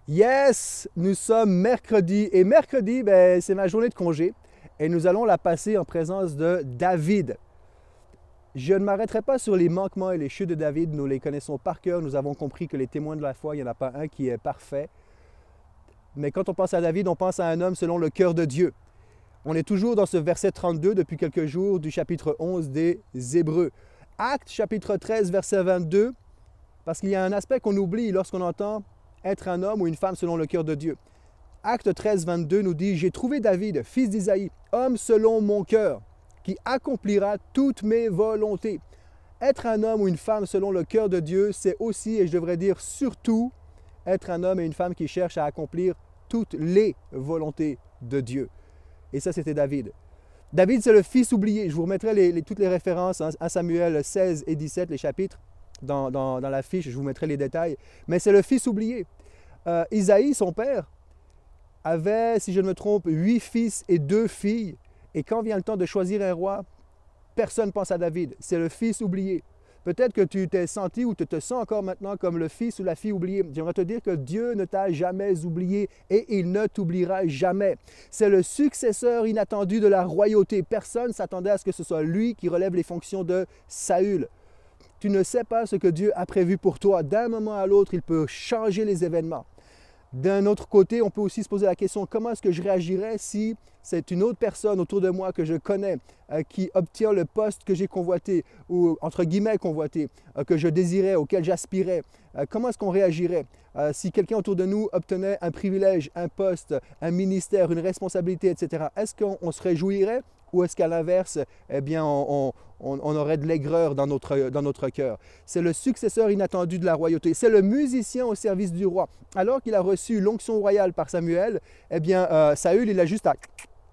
Yes, nous sommes mercredi et mercredi, ben, c'est ma journée de congé et nous allons la passer en présence de David. Je ne m'arrêterai pas sur les manquements et les chutes de David, nous les connaissons par cœur, nous avons compris que les témoins de la foi, il n'y en a pas un qui est parfait. Mais quand on pense à David, on pense à un homme selon le cœur de Dieu. On est toujours dans ce verset 32 depuis quelques jours du chapitre 11 des Hébreux. Actes chapitre 13 verset 22, parce qu'il y a un aspect qu'on oublie lorsqu'on entend être un homme ou une femme selon le cœur de Dieu. Acte 13, 22 nous dit « J'ai trouvé David, fils d'Isaïe, homme selon mon cœur, qui accomplira toutes mes volontés. » Être un homme ou une femme selon le cœur de Dieu, c'est aussi, et je devrais dire surtout, être un homme et une femme qui cherchent à accomplir toutes les volontés de Dieu. Et ça, c'était David. David, c'est le fils oublié. Je vous remettrai toutes les références à Samuel 16 et 17, les chapitres, dans la fiche, je vous mettrai les détails. Mais c'est le fils oublié. Isaïe, son père, avait, si je ne me trompe, 8 fils et 2 filles. Et quand vient le temps de choisir un roi, personne ne pense à David. C'est le fils oublié. Peut-être que tu t'es senti ou tu te sens encore maintenant comme le fils ou la fille oubliée. J'aimerais te dire que Dieu ne t'a jamais oublié et il ne t'oubliera jamais. C'est le successeur inattendu de la royauté. Personne ne s'attendait à ce que ce soit lui qui relève les fonctions de Saül. Tu ne sais pas ce que Dieu a prévu pour toi. D'un moment à l'autre, il peut changer les événements. D'un autre côté, on peut aussi se poser la question, comment est-ce que je réagirais si c'est une autre personne autour de moi que je connais qui obtient le poste que j'ai convoité, ou entre guillemets convoité, que je désirais, auquel j'aspirais. Comment est-ce qu'on réagirait si quelqu'un autour de nous obtenait un privilège, un poste, un ministère, une responsabilité, etc. Est-ce qu'on se réjouirait ou est-ce qu'à l'inverse, eh bien, on aurait de l'aigreur dans notre cœur? C'est le successeur inattendu de la royauté. C'est le musicien au service du roi. Alors qu'il a reçu l'onction royale par Samuel, eh bien, Saül, il a juste à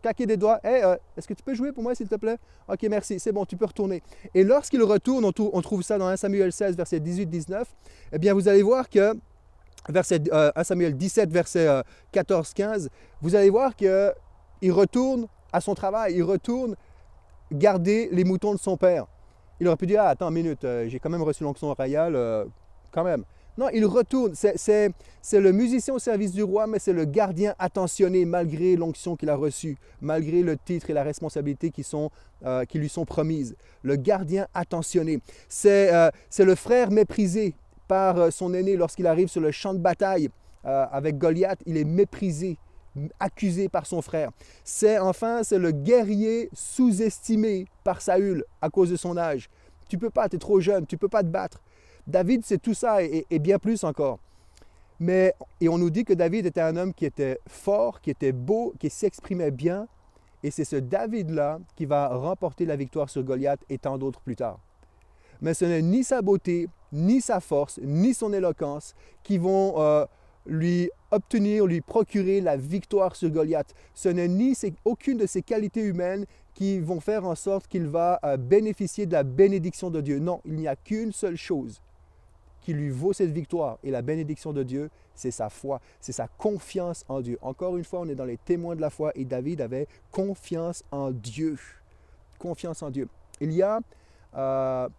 claquer des doigts. Hey, est-ce que tu peux jouer pour moi, s'il te plaît? Ok, merci, c'est bon, tu peux retourner. Et lorsqu'il retourne, on trouve ça dans 1 Samuel 16, verset 18-19, eh bien, vous allez voir que, 1 Samuel 17, verset 14-15, vous allez voir qu'il retourne à son travail, il retourne garder les moutons de son père. Il aurait pu dire, ah, attends une minute, j'ai quand même reçu l'onction royale, quand même. Non, il retourne. C'est le musicien au service du roi, mais c'est le gardien attentionné malgré l'onction qu'il a reçue, malgré le titre et la responsabilité qui lui sont promises. Le gardien attentionné. C'est le frère méprisé par son aîné lorsqu'il arrive sur le champ de bataille avec Goliath. Il est méprisé, accusé par son frère. C'est le guerrier sous-estimé par Saül à cause de son âge. Tu peux pas, tu es trop jeune, tu peux pas te battre. David, c'est tout ça et bien plus encore. Et on nous dit que David était un homme qui était fort, qui était beau, qui s'exprimait bien. Et c'est ce David-là qui va remporter la victoire sur Goliath et tant d'autres plus tard. Mais ce n'est ni sa beauté, ni sa force, ni son éloquence qui vont lui procurer la victoire sur Goliath. Ce n'est aucune de ses qualités humaines qui vont faire en sorte qu'il va bénéficier de la bénédiction de Dieu. Non, il n'y a qu'une seule chose qui lui vaut cette victoire et la bénédiction de Dieu, c'est sa foi, c'est sa confiance en Dieu. Encore une fois, on est dans les témoins de la foi et David avait confiance en Dieu. Confiance en Dieu. Il y a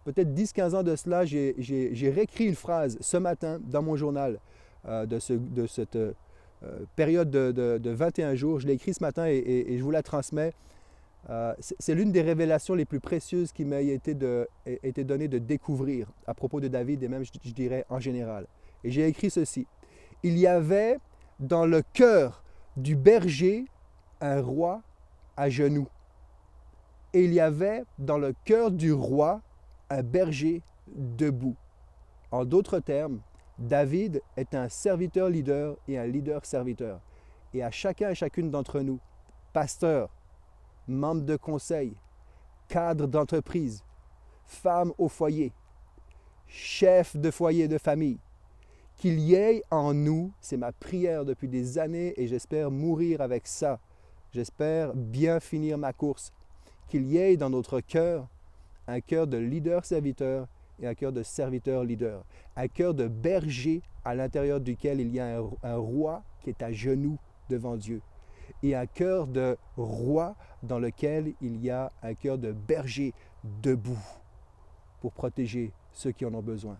peut-être 10-15 ans de cela, j'ai réécrit une phrase ce matin dans mon journal de cette période de 21 jours. Je l'ai écrit ce matin et je vous la transmets. C'est l'une des révélations les plus précieuses qui m'a été donnée de découvrir à propos de David et même, je dirais, en général. Et j'ai écrit ceci. Il y avait dans le cœur du berger un roi à genoux. Et il y avait dans le cœur du roi un berger debout. En d'autres termes, David est un serviteur leader et un leader serviteur. Et à chacun et chacune d'entre nous, pasteur, membre de conseil, cadre d'entreprise, femme au foyer, chef de foyer de famille, qu'il y ait en nous, c'est ma prière depuis des années et j'espère mourir avec ça, j'espère bien finir ma course, qu'il y ait dans notre cœur un cœur de leader-serviteur et un cœur de serviteur-leader, un cœur de berger à l'intérieur duquel il y a un roi qui est à genoux devant Dieu. Et un cœur de roi dans lequel il y a un cœur de berger debout pour protéger ceux qui en ont besoin.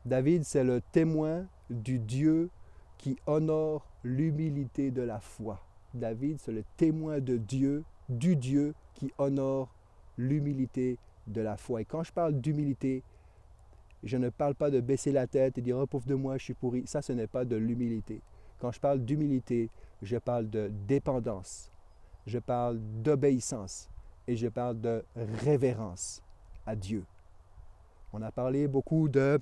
David, c'est le témoin du Dieu qui honore l'humilité de la foi. David, c'est le témoin de Dieu, du Dieu qui honore l'humilité de la foi. Et quand je parle d'humilité, je ne parle pas de baisser la tête et dire « Oh, pauvre de moi, je suis pourri ». Ça, ce n'est pas de l'humilité. Quand je parle d'humilité, je parle de dépendance, je parle d'obéissance et je parle de révérence à Dieu. On a parlé beaucoup de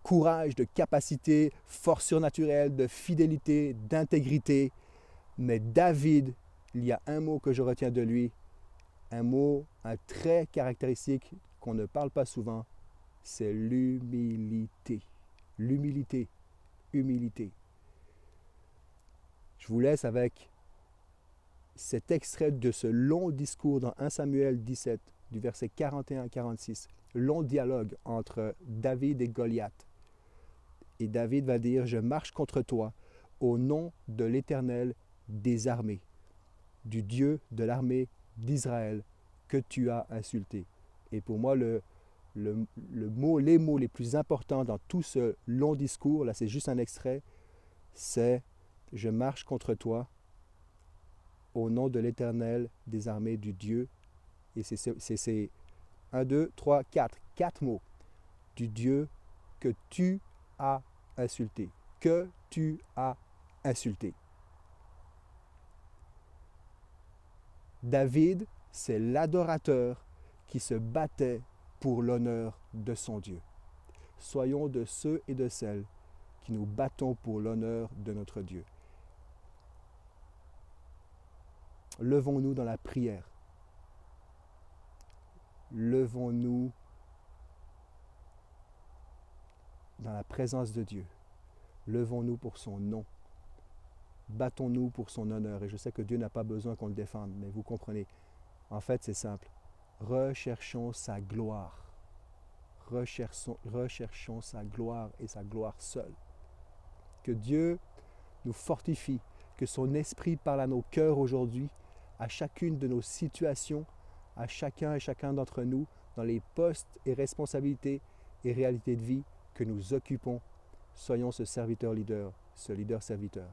courage, de capacité, force surnaturelle, de fidélité, d'intégrité. Mais David, il y a un mot que je retiens de lui, un trait caractéristique qu'on ne parle pas souvent, c'est l'humilité. L'humilité, humilité. Je vous laisse avec cet extrait de ce long discours dans 1 Samuel 17, du verset 41 à 46. Long dialogue entre David et Goliath. Et David va dire « Je marche contre toi au nom de l'Éternel des armées, du Dieu de l'armée d'Israël que tu as insulté. » Et pour moi, les mots les plus importants dans tout ce long discours, là c'est juste un extrait, c'est « Je marche contre toi au nom de l'Éternel des armées du Dieu. » Et c'est 1, 2, 3, 4. 4 mots. Du Dieu que tu as insulté. Que tu as insulté. David, c'est l'adorateur qui se battait pour l'honneur de son Dieu. Soyons de ceux et de celles qui nous battons pour l'honneur de notre Dieu. Levons-nous dans la prière. Levons-nous dans la présence de Dieu. Levons-nous pour son nom. Battons-nous pour son honneur. Et je sais que Dieu n'a pas besoin qu'on le défende, mais vous comprenez. En fait, c'est simple. Recherchons sa gloire. Recherchons sa gloire et sa gloire seule. Que Dieu nous fortifie, que son esprit parle à nos cœurs aujourd'hui, à chacune de nos situations, à chacun et chacun d'entre nous, dans les postes et responsabilités et réalités de vie que nous occupons. Soyons ce serviteur-leader, ce leader-serviteur.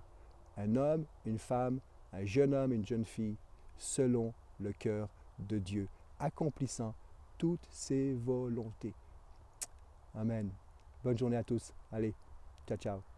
Un homme, une femme, un jeune homme, une jeune fille, selon le cœur de Dieu, accomplissant toutes ses volontés. Amen. Bonne journée à tous. Allez, ciao, ciao.